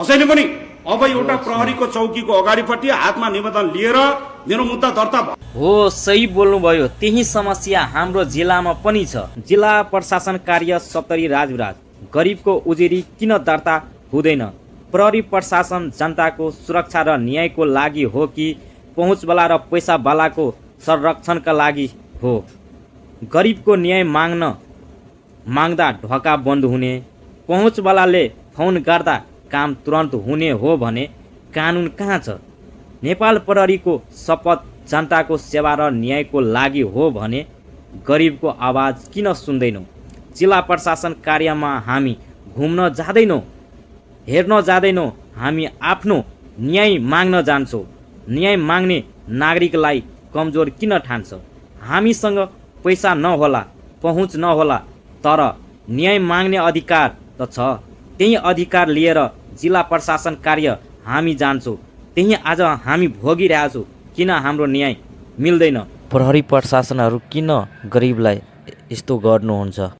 कसैले पनि अब एउटा प्रहरीको चौकीको अगाडिपट्टि हातमा निवेदन लिएर मेरो मुद्दा दर्ता भयो। हो, सही बोल्नुभयो। त्यही समस्या हाम्रो जिल्लामा पनि छ। जिल्ला प्रशासन कार्य सप्तरी राजविराज। गरिबको उजुरी किन दर्ता हुँदैन? प्रहरी प्रशासन जनताको सुरक्षा र न्यायको लागि हो कि पहुँचवाला र पैसावालाको संरक्षणका लागि हो? गरिबको न्याय माग्दा ढोका बन्द हुने, पहुँचवालाले फोन गर्दा काम तुरन्त हुने हो भने कानुन कहाँ छ? नेपाल प्रहरीको शपथ जनताको सेवा र न्यायको लागि हो भने गरिबको आवाज किन सुन्दैनौँ? जिल्ला प्रशासन कार्यमा हामी घुम्न जाँदैनौँ, हेर्न जाँदैनौँ, हामी आफ्नो न्याय माग्न जान्छौँ। न्याय माग्ने नागरिकलाई कमजोर किन ठान्छ? हामीसँग पैसा नहोला, पहुँच नहोला, तर न्याय माग्ने अधिकार त छ। त्यही अधिकार लिएर जिल्ला प्रशासन कार्य हामी जान्छौँ। त्यही आज हामी भोगिरहेछौँ। किन हाम्रो न्याय मिल्दैन? प्रहरी प्रशासनहरू किन गरिबलाई यस्तो गर्नुहुन्छ?